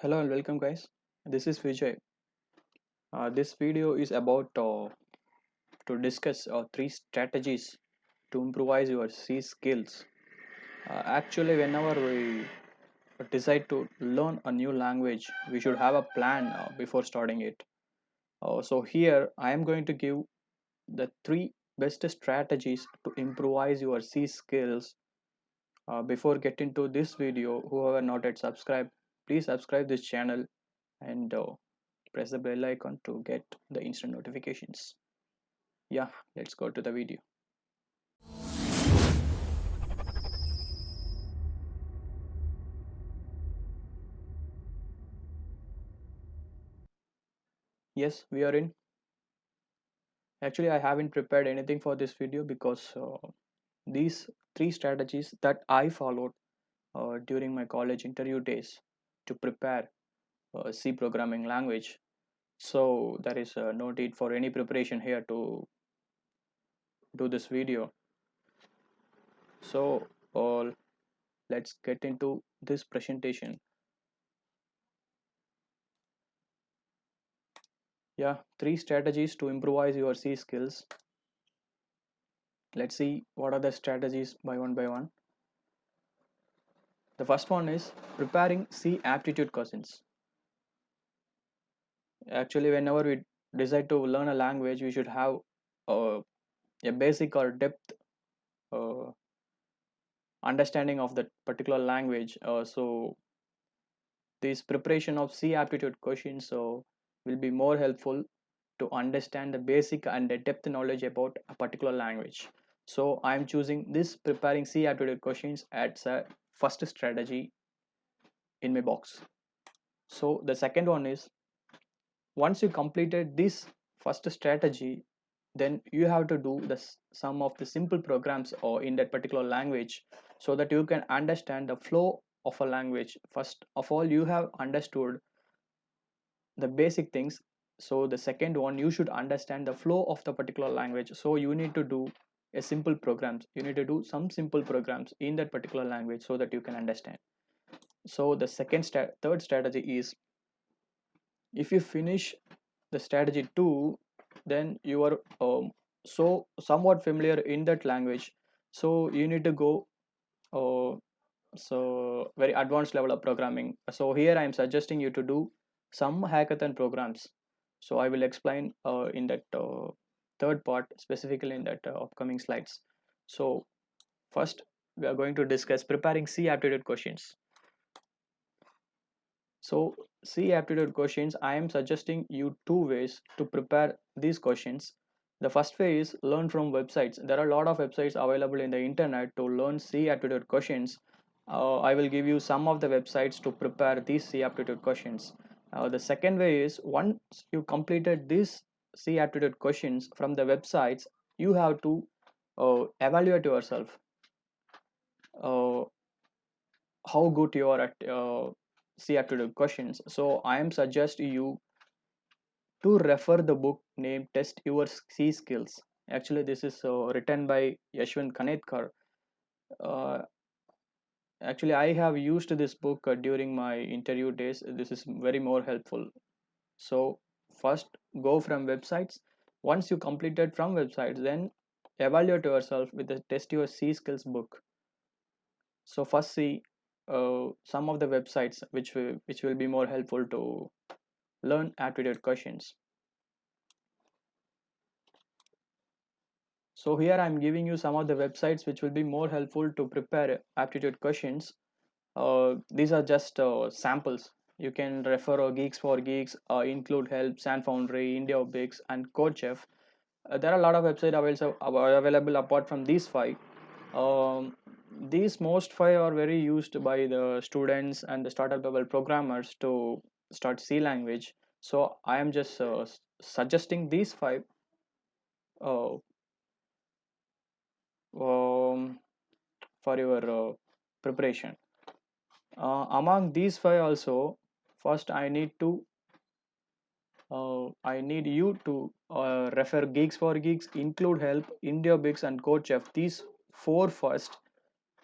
Hello and welcome, guys. This is Vijay. This video is about to discuss three strategies to improvise your C skills. Actually, whenever we decide to learn a new language, we should have a plan before starting it. So here, I am going to give the three best strategies to improvise your C skills. Before getting to this video, whoever not yet subscribed, please subscribe this channel and press the bell icon to get the instant notifications. Yeah, let's go to the video. Yes, we are in. Actually, I haven't prepared anything for this video because these three strategies that I followed during my college interview days to prepare C programming language. So there is no need for any preparation here to do this video. So let's get into this presentation. Yeah, three strategies to improvise your C skills. Let's see what are the strategies by one. The first one is preparing C aptitude questions. Actually, whenever we decide to learn a language, we should have uh, a basic or depth uh, understanding of that particular language. So this preparation of C aptitude questions will be more helpful to understand the basic and the depth knowledge about a particular language. So I am choosing this preparing C aptitude questions as a first strategy in my box. So the second one is once you completed this first strategy, then you have to do some of the simple programs or in that particular language so that you can understand the flow of a language. First of all, you have understood the basic things. So the second one, you should understand the flow of the particular language. So you need to do a simple programs. You need to do some simple programs in that particular language so that you can understand. So the third strategy is if you finish the strategy 2, then you are so somewhat familiar in that language, so you need to go uh, so very advanced level of programming. So here I am suggesting you to do some hackathon programs. So I will explain in that third part, specifically in that upcoming slides. So first we are going to discuss preparing C aptitude questions. So, C aptitude questions, I am suggesting you two ways to prepare these questions. The first way is learn from websites. There are a lot of websites available in the internet to learn C aptitude questions. I will give you some of the websites to prepare these C aptitude questions. The second way is once you completed these C aptitude questions from the websites, you have to evaluate yourself. Uh, how good you are at C aptitude questions. So I am suggest you to refer the book named Test Your C Skills. Actually, this is written by Yashwant Kanetkar. Uh, Actually, I have used this book during my interview days. This is very more helpful. So first go from websites. Once you completed from websites, then evaluate yourself with the Test Your C Skills book. So first see some of the websites which will be more helpful to learn aptitude questions. So here I'm giving you some of the websites which will be more helpful to prepare aptitude questions. These are just samples. You can refer Geeks for Geeks, Include Help, Sand Foundry, IndiaBix, and CodeChef. There are a lot of websites available apart from these five. Um, these most five are very used by the students and the startup level programmers to start C language. So I am just suggesting these five uh, for your preparation. Among these five also, first I need you to refer Geeks for Geeks, Include Help, IndiaBix, and CodeChef. These four first.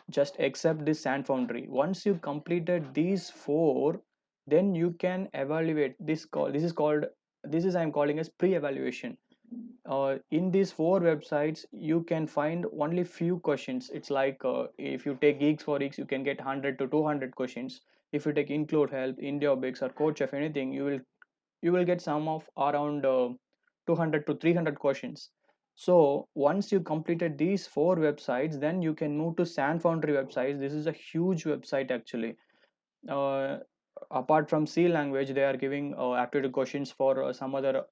Just accept this Sand Foundry. Once you completed these four, then you can evaluate this call. This is called, this is I'm calling as pre-evaluation. In these four websites you can find only few questions. It's like if you take Geeks for Geeks, you can get 100 to 200 questions. If you take Include Help, Indiobix, or Coach of anything, you will get some of around 200 to 300 questions. So once you completed these four websites, then you can move to Sand Foundry websites. This is a huge website actually. uh, Apart from C language, they are giving aptitude questions for some other,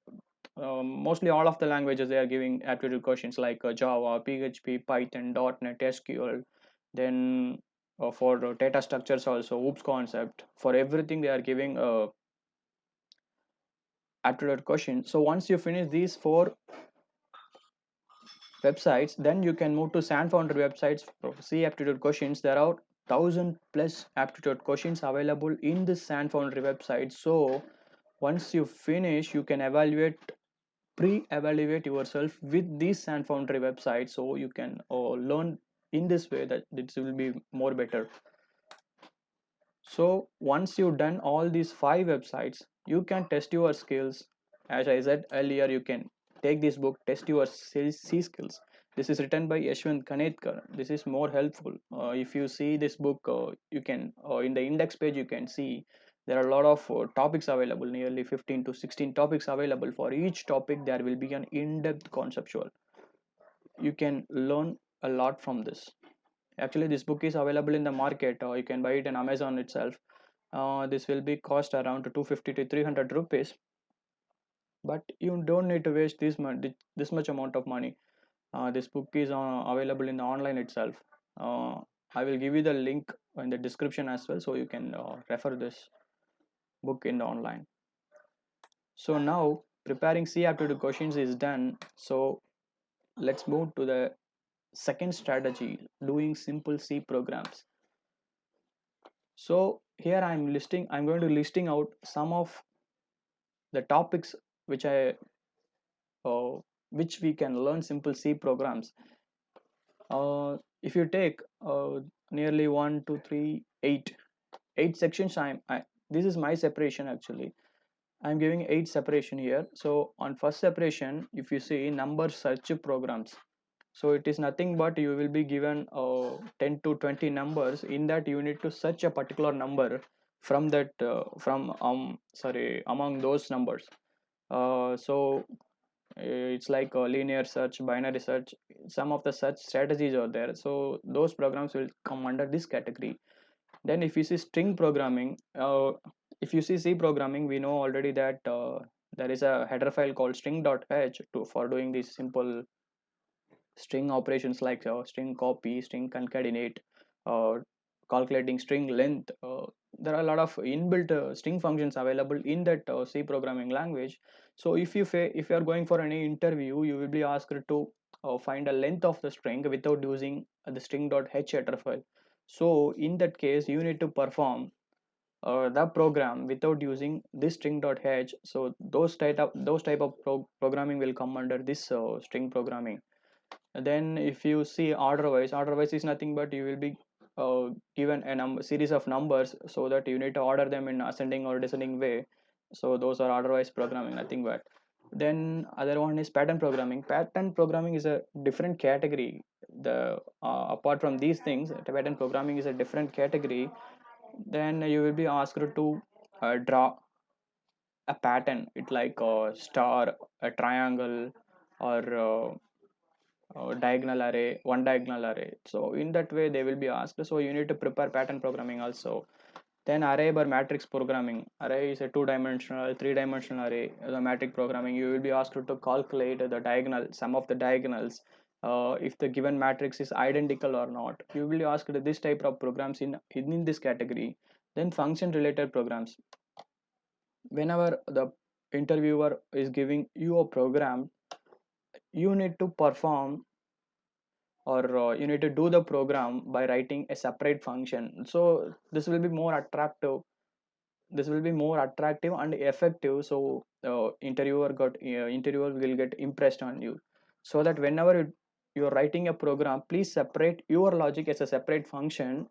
mostly all of the languages they are giving aptitude questions like Java, PHP, Python, .NET, SQL. Then for data structures also, OOPS concept. For everything they are giving aptitude questions. So once you finish these four websites, then you can move to Sand Foundry websites for C aptitude questions. There are 1,000 plus aptitude questions available in the Sand Foundry website. So once you finish, you can pre-evaluate yourself with these Sand Foundry websites, so you can learn in this way, that this will be more better. So once you've done all these five websites, you can test your skills. As I said earlier, you can take this book, test your C skills. This is written by Yashwant Kanetkar. This is more helpful. If you see this book, you can in the index page you can see there are a lot of topics available, nearly 15 to 16 topics available. For each topic, there will be an in-depth conceptual. You can learn a lot from this. Actually, this book is available in the market, or you can buy it on Amazon itself. This will be cost around 250 to 300 rupees, but you don't need to waste this much amount of money. This book is available in the online itself. uh, I will give you the link in the description as well, so you can refer this book in the online. So now preparing C aptitude questions is done. So let's move to the second strategy, doing simple C programs. So here I'm going to listing out some of the topics which I uh, which we can learn simple C programs. If you take nearly 1 2 3 8 sections, this is my separation actually. I'm giving 8 separation here. So on first separation, if you see number search programs, so it is nothing but you will be given 10 to 20 numbers. In that, you need to search a particular number from that from sorry among those numbers. It's like a linear search, binary search. Some of the search strategies are there, so those programs will come under this category. Then if you see string programming, if you see C programming, we know already that there is a header file called string.h to for doing these simple string operations like string copy, string concatenate, uh, calculating string length. There are a lot of inbuilt string functions available in that C programming language. So if you are going for any interview, you will be asked to find a length of the string without using the string.h header file. So in that case, you need to perform the program without using this string.h. So those type of programming will come under this string programming. Then if you see order wise is nothing but you will be given a series of numbers, so that you need to order them in ascending or descending way. So those are order wise programming, nothing but. Then other one is pattern programming is a different category. The apart from these things, the pattern programming is a different category. Then you will be asked to draw a pattern. It like a star, a triangle, or diagonal array, one diagonal array. So in that way they will be asked. So you need to prepare pattern programming also. Then array by matrix programming. Array is a two-dimensional, three-dimensional array. The matrix programming, you will be asked to calculate the diagonal, sum of the diagonals. If the given matrix is identical or not, you will be asked this type of programs in this category. Then function-related programs. Whenever the interviewer is giving you a program, you need to perform, or you need to do the program by writing a separate function. So this will be more attractive and effective. So interviewer will get impressed on you. So that whenever you're writing a program, please separate your logic as a separate function.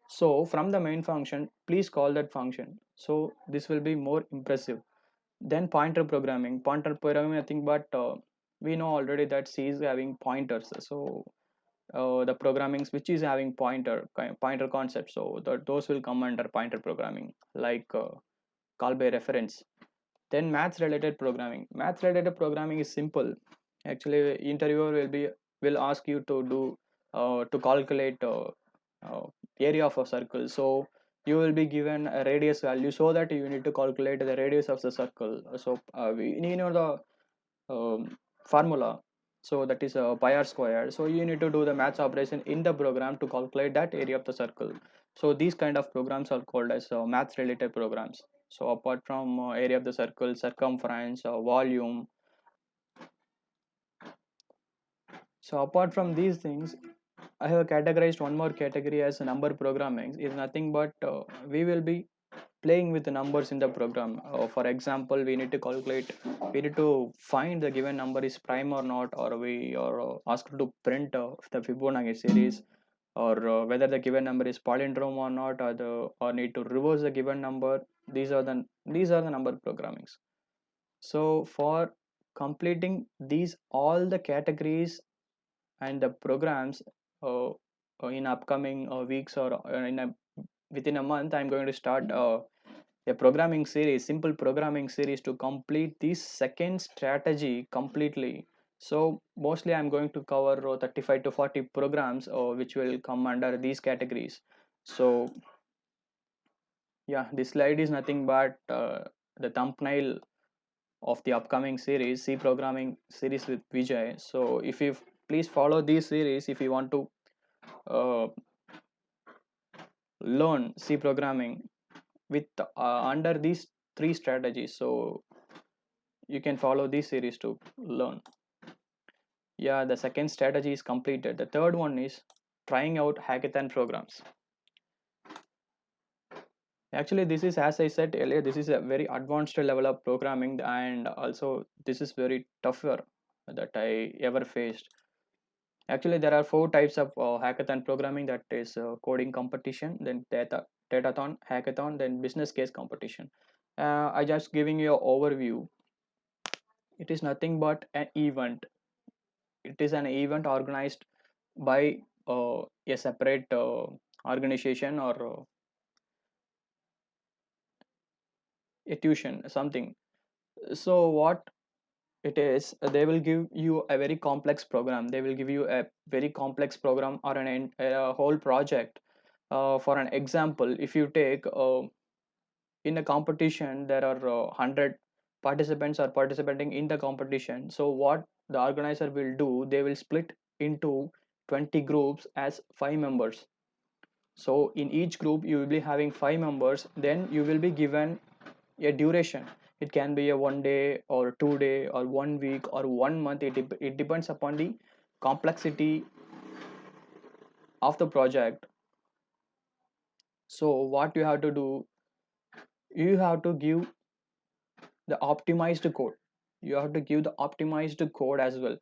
So from the main function, please call that function. So this will be more impressive. Then pointer programming. Pointer programming, nothing but we know already that C is having pointers. So the programming which is having pointer concept. So those will come under pointer programming, like call by reference. Then maths related programming. Maths related programming is simple. Actually, interviewer will ask you to do to calculate uh, area of a circle. So you will be given a radius value, so that you need to calculate the radius of the circle. So we know the formula. So that is pi r square. So you need to do the maths operation in the program to calculate that area of the circle. So these kind of programs are called as maths related programs. So apart from area of the circle, circumference, volume. So apart from these things, I have categorized one more category as number programming. Is nothing but we will be playing with the numbers in the program. For example, we need to find the given number is prime or not, or we are asked to print the Fibonacci series, or whether the given number is palindrome or not, or need to reverse the given number. These are the number programmings. So for completing these all the categories and the programs uh, in upcoming weeks, or within a month, I'm going to start a programming series, simple programming series, to complete this second strategy completely. So mostly I'm going to cover 35 to 40 programs which will come under these categories. So yeah, this slide is nothing but the thumbnail of the upcoming series, C programming series with Vijay. So if you please follow this series if you want to uh, learn C programming with under these three strategies. So you can follow this series to learn. Yeah, the second strategy is completed. The third one is trying out hackathon programs. Actually, this is, as I said earlier, this is a very advanced level of programming, and also this is very tougher that I ever faced. Actually, there are four types of hackathon programming, that is coding competition, then datathon, hackathon, then business case competition. I just giving you an overview. It is nothing but an event. It is an event organized by a separate organization, or a tuition something. So what it is, they will give you a very complex program. They will give you a very complex program, or a whole project. For an example, if you take in a competition, there are 100 participants are participating in the competition. So what the organizer will do, they will split into 20 groups as 5 members. So in each group you will be having 5 members. Then you will be given a duration. It can be a 1 day or 2 day or 1 week or 1 month. It depends upon the complexity of the project. So what you have to do, you have to give the optimized code. You have to give the optimized code as well.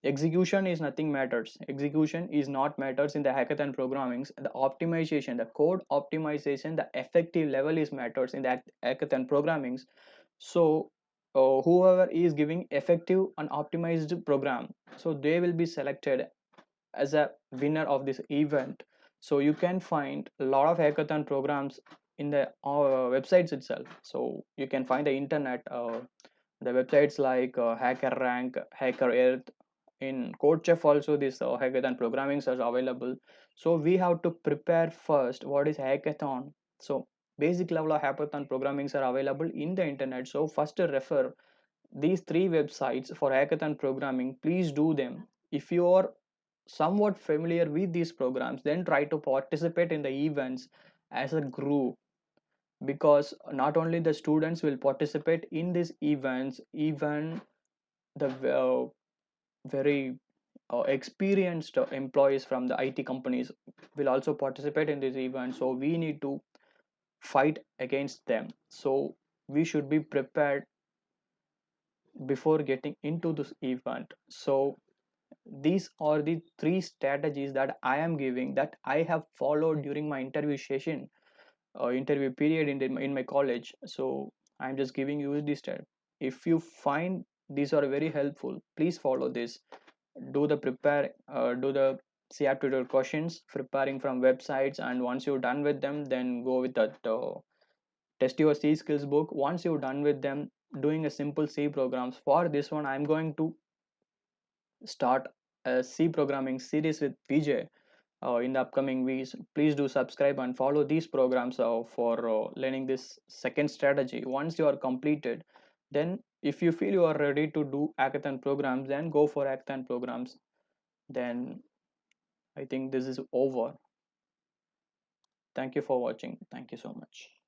Execution is nothing matters. Execution is not matters in the hackathon programmings. The optimization, the code optimization, the effective level is matters in the hackathon programmings. So whoever is giving effective and optimized program, so they will be selected as a winner of this event. So you can find a lot of hackathon programs in the websites itself. So you can find the internet, the websites like hacker rank, hacker earth. In CodeChef also, this hackathon programming are available. So we have to prepare first what is hackathon. So basic level of hackathon programmings are available in the internet. So first refer these three websites for hackathon programming. Please do them. If you are somewhat familiar with these programs, then try to participate in the events as a group, because not only the students will participate in these events, even the very experienced employees from the IT companies will also participate in this event. So we need to fight against them. So we should be prepared before getting into this event. So these are the three strategies that I am giving, that I have followed during my interview session, interview period in my college. So I'm just giving you this step. If you find these are very helpful, please follow this. Do the C aptitude questions, preparing from websites, and once you're done with them, then go with that test your C skills book. Once you're done with them, doing a simple C programs. For this one, I'm going to start a C programming series with VJ in the upcoming weeks. Please do subscribe and follow these programs for learning this second strategy. Once you are completed, then if you feel you are ready to do hackathon programs, then go for hackathon programs. Then I think this is over. Thank you for watching. Thank you so much.